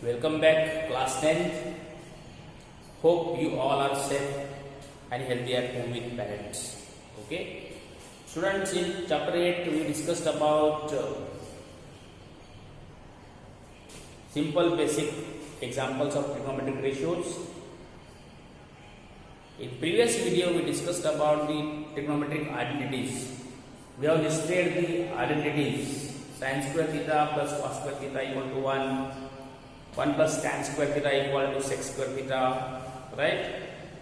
Welcome back, class 10th. Hope you all are safe and healthy at home with parents. Okay, students, in chapter 8 we discussed about simple basic examples of trigonometric ratios. In previous video we discussed about the trigonometric identities. We have listed the identities: sin square theta plus cos square theta equal to 1 plus tan square theta equal to sec square theta, right?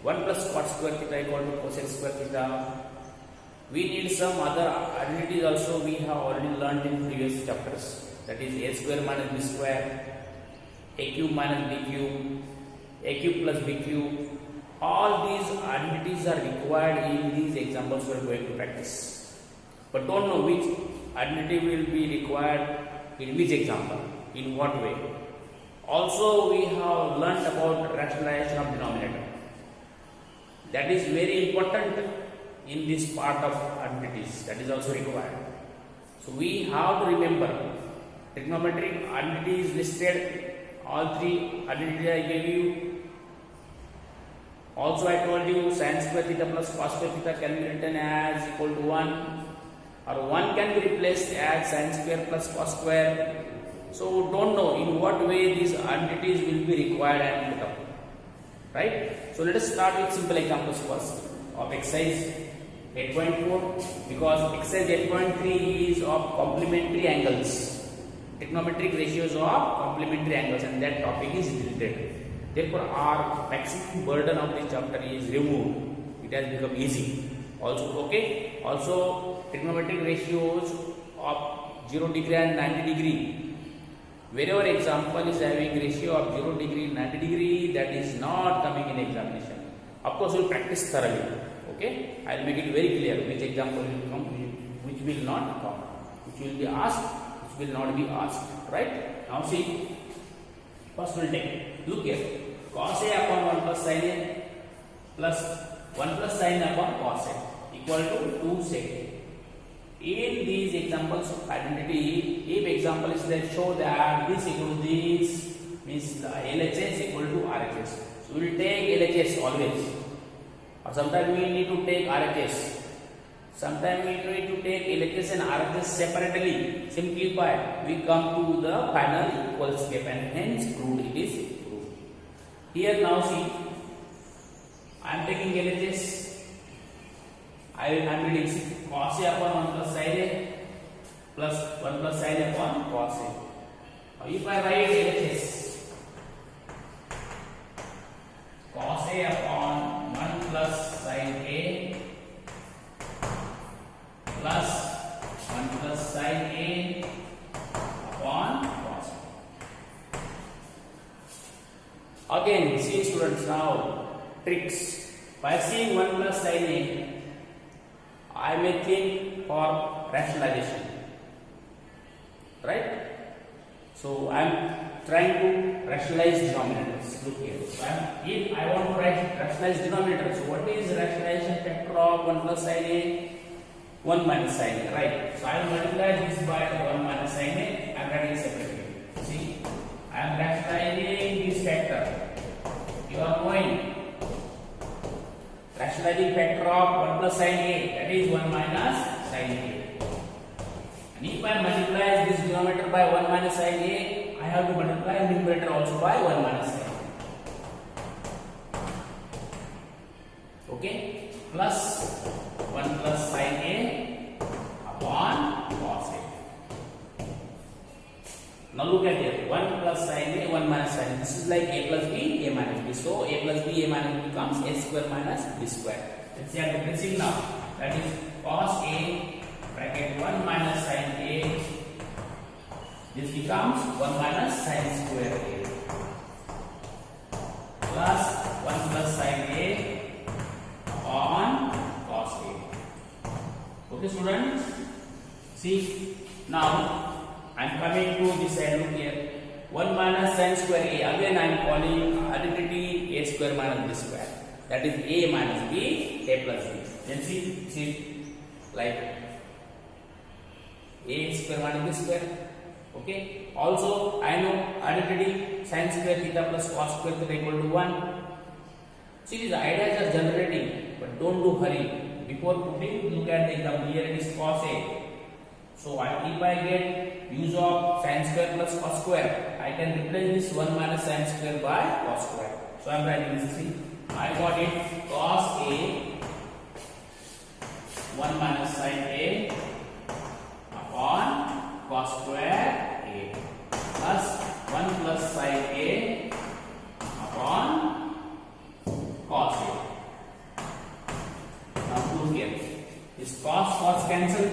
1 plus cot square theta equal to cosec square theta. We need some other identities also we have already learned in previous chapters. That is a square minus b square, a cube minus b cube, a cube plus b cube. All these identities are required in these examples we are going to practice. But don't know which identity will be required in which example, in what way. Also, we have learned about rationalization of denominator. That is very important in this part of identities. That is also required. So we have to remember trigonometric identities listed. All three identities I gave you. Also, I told you sin square theta plus cos square theta can be written as equal to 1, or 1 can be replaced as sin square plus cos square. So don't know in what way these identities will be required and put up, right? So let us start with simple examples first of exercise 8.4, because exercise 8.3 is of complementary angles, trigonometric ratios of complementary angles, and that topic is deleted. Therefore, our maximum burden of this chapter is removed. It has become easy. Also, okay. Also, trigonometric ratios of 0 degree and 90 degree. Wherever example is having ratio of 0 degree, 90 degree, that is not coming in examination. Of course, we will practice thoroughly. Okay, I will make it very clear which example will come, which will not come, which will be asked, which will not be asked. Right? Now see, first we will take. Look here, cos A upon 1 plus sin A plus 1 plus sin upon cos A equal to 2 sec. In these examples of identity, if example is that show that this equal to this, means LHS equal to RHS. So we will take LHS always, or sometimes we need to take RHS. Sometimes we need to take LHS and RHS separately. Simplify, we come to the final equal step, and hence proved, it is proved. Here now see, I am taking LHS. I am reading cos A upon 1 plus sin A plus 1 plus sin upon cos A. Now if I write LHS, cos A upon 1 plus sin A plus 1 plus sin A upon cos A. Again, see students, now tricks. By seeing 1 plus sin A, I may think for rationalization, right? So I am trying to rationalize denominators. Look here. So if I want to rationalize denominators, so what is rationalization factor of 1 plus sin A? 1 minus sin A, right? So I will multiply this by 1 minus sin A. I am writing separately. See, I am rationalizing this factor. You are knowing rationalizing factor of 1 plus sin A, that is 1 minus sin A. And if I multiply this denominator by 1 minus sin A, I have to multiply numerator also by 1 minus sin A. Okay? Plus 1 plus sin A upon cos A. Now look at here, 1 plus sin A, 1 minus sin A. This is like A plus B, A minus B. So A plus B, A minus B becomes A square minus B square. Let's see, I am replacing now. That is cos A bracket 1 minus sin A. This becomes 1 minus sin square A plus 1 plus sin A upon cos A. Okay, students? See, now I am coming to this side. Look here, 1 minus sin square A. Again I am calling identity A square minus B square. That is A minus B, A plus B. Then see like A square minus B square. Okay. Also, I know identity sin square theta plus cos square theta equal to 1. See, these ideas are generating, but don't do hurry. Before putting, look at the example. Here it is cos A. So, if I get use of sin square plus cos square, I can replace this 1 minus sin square by cos square. So, I am writing this 3. I got it cos A 1 minus sin A upon cos square A plus 1 plus sin A upon cos A. Now look here. This cos cancel.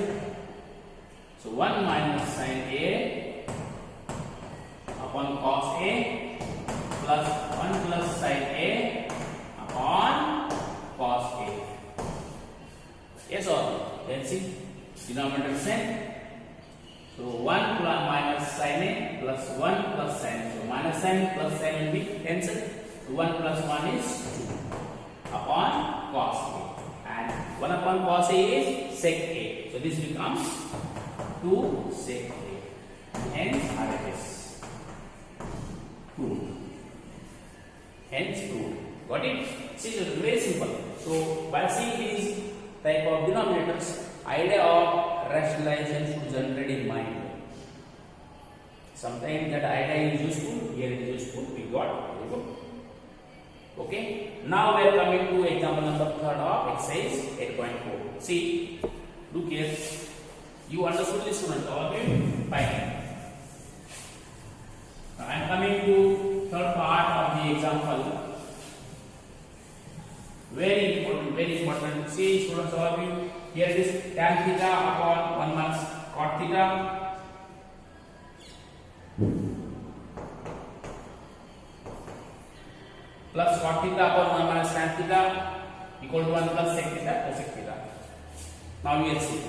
So 1 minus sin A upon cos A plus 1 plus sin A upon cos A. Yes or no? Let's see. Denominator same. So 1 plus minus sin A plus 1 plus sin. So minus sin plus sin will be cancelled. So 1 plus 1 is 2 upon cos A. And 1 upon cos A is sec A. So this becomes 2 sec A. Hence RHS. Proved. Hence proved. Got it? See, it's very simple. So by seeing these type of denominators, idea of rationalization should generate in mind. Sometimes that idea is useful, here it is useful, we got, very good. Okay, now we are coming to example number 3 of exercise 8.4. See, look here, you understood this student, all of you? Fine. Now I am coming to third part of the example. Very important. See, students, all of you, here it is tan theta upon 1 minus cot theta plus cot theta upon 1 minus tan theta equal to 1 plus sec theta cosec theta. Now we will see.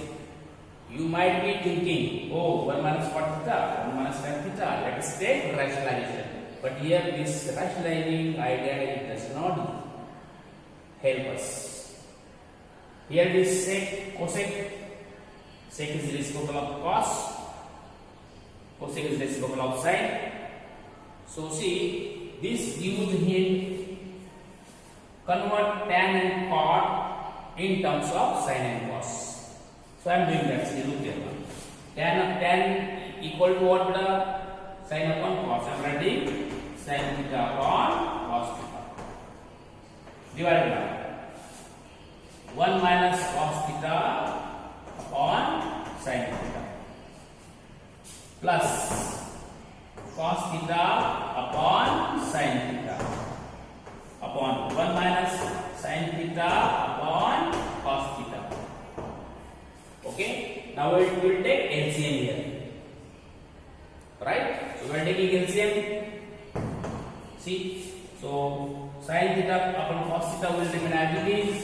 You might be thinking, oh, 1 minus cot theta, 1 minus tan theta, let us take rationalization. But here this rationalizing idea it does not help us. Here this sec, cosec. Sec is reciprocal of cos. Cosec is reciprocal of sin. So see, this gives him convert tan and cot in terms of sin and cos. So I am doing that. See, look here. Tan equal to what? Sin upon cos. I am writing sin theta upon cos theta divided by 1 minus cos theta upon sin theta plus cos theta upon sin theta upon 1 minus sin theta upon cos theta. Okay, now we will take LCM here, right? So we are taking LCM. See, so sin theta upon cos theta will remain as it is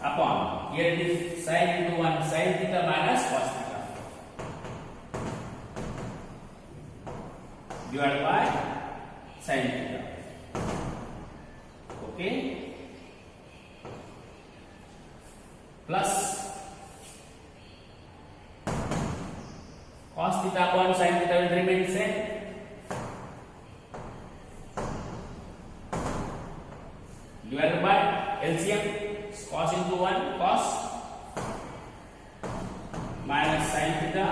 upon, here it is sin into 1 sin theta minus cos theta divided by sin theta. Okay, plus cos theta upon sin theta will remain same. Divided by LCM, cos into 1 cos minus sin theta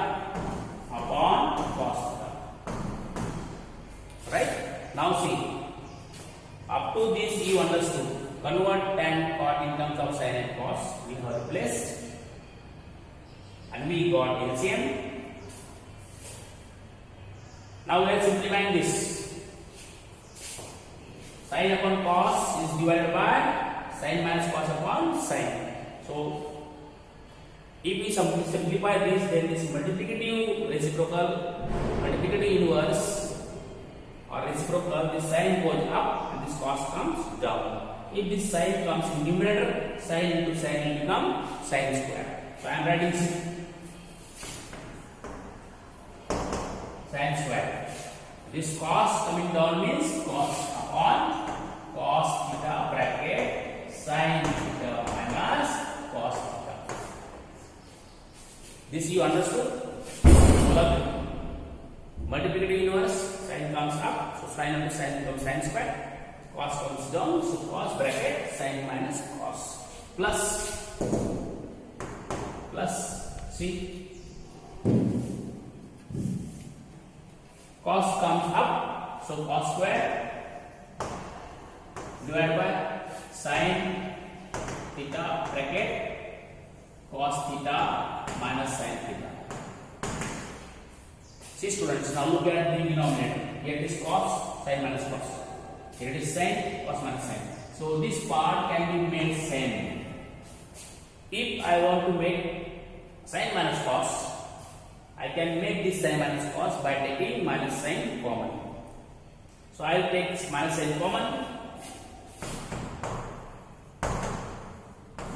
upon cos theta. Right? Now see, up to this you understood. Convert tan cot in terms of sin and cos. We have replaced and we got LCM. Now let's implement this. Sin upon cos is divided by sin minus cos upon sin. So, if we simplify this, then this multiplicative reciprocal, multiplicative inverse or reciprocal, this sin goes up and this cos comes down. If this sin comes in numerator, sin into sin will become sin square. So, I am writing sin square. This cos coming down means cos upon cos theta bracket sin theta minus cos theta. This you understood? Lovely. Multiplicative inverse, sin comes up, so sin into sin becomes sin square, cos comes down, so cos bracket sin minus cos, plus see, cos comes up, so cos square divided by sin theta bracket cos theta minus sin theta. See students, now look at the denominator. Here it is cos, sin minus cos. Here it is sin, cos minus sin. So this part can be made same. If I want to make sin minus cos, I can make this sin minus cos by taking minus sin common. So I will take minus sin common.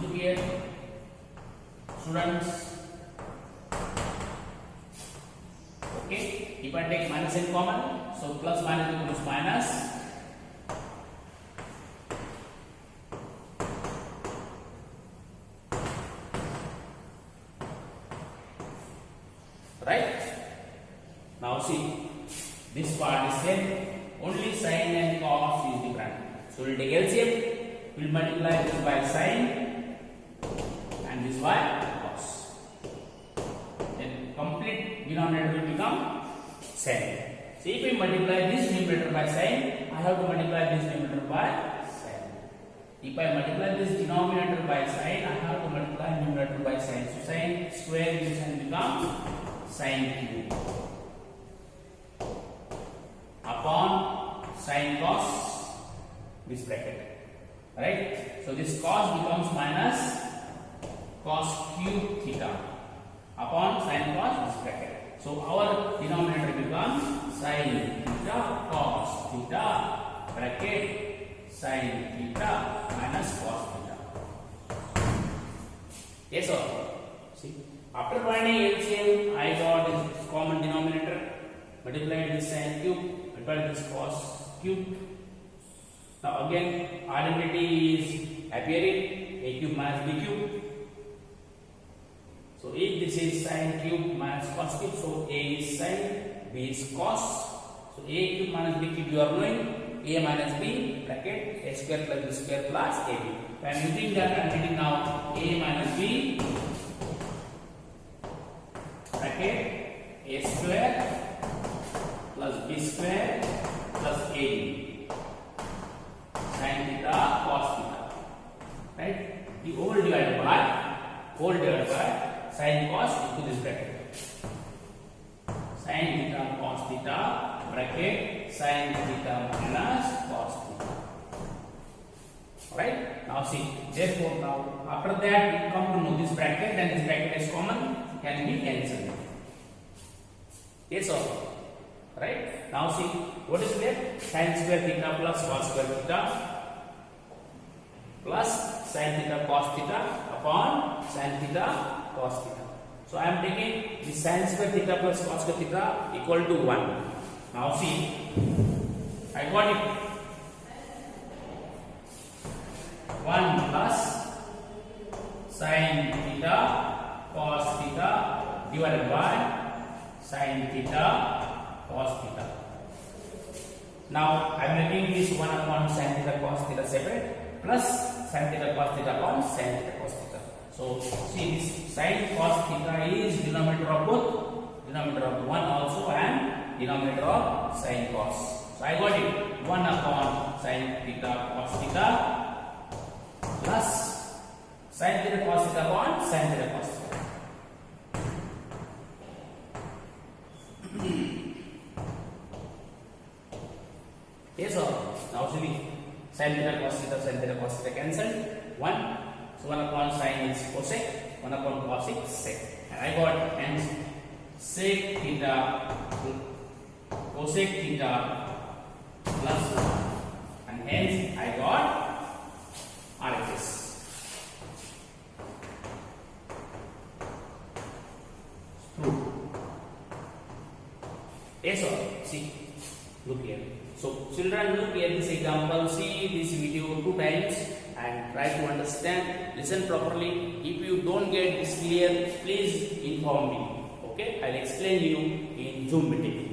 Look here, students. Okay, if I take minus in common, so plus minus becomes minus. Right? Now see, this part is same, only sin and cos is different. So we will take LCM, we will multiply this by sin and this by cos. Then complete denominator will become sin. So if we multiply this numerator by sin, I have to multiply this numerator by sin. If I multiply this denominator by sin, I have to multiply numerator by sin. So sin square this can become sin cube upon sin cos this bracket. Right? So this cos becomes minus cos cube theta upon sin cos this bracket. So our denominator becomes sin theta cos theta bracket sin theta minus cos theta. Yes or no? See, after finding LCM, I got this common denominator, multiplied this sin cube, multiplied this cos cube. Now again, identity is appearing, a cube minus b cube. So if this is sin cube minus cos cube, so a is sin, b is cos. So a cube minus b cube you are knowing, a minus b bracket a square plus b square plus ab. I am using that, I am getting now a minus b bracket a square plus b square plus ab sin theta cos theta. Right? The whole divided by sin cos into this bracket. Sin theta cos theta bracket sin theta minus cos theta. Alright? Now see, therefore now after that we come to know this bracket, and this bracket is common, can be cancelled. Yes or no? Right? Now see, what is left? Sin square theta plus cos square theta plus sin theta cos theta upon sin theta cos theta. So I am taking the sin square theta plus cos square theta equal to 1. Now see, I got it. 1 plus sin theta cos theta divided by sin theta cos theta. Now I am making this 1 upon sin theta cos theta separate plus sin theta cos theta upon sin theta cos theta. So see, this sin cos theta is denominator of both, denominator of 1 also and denominator of sin cos. So I got it, 1 upon sin theta cos theta plus sin theta cos theta upon sin theta cos theta. Yes or no? Now see, sin theta cos theta cancelled. 1. So 1 upon sin is cosec, 1 upon cos is sec. And I got hence sec theta cosec theta plus 1. And hence I got RHS. True. Yes or no? See, look here. So children, look at this example, see this video 2 times and try to understand, listen properly. If you don't get this clear, please inform me. Okay, I'll explain you in Zoom meeting.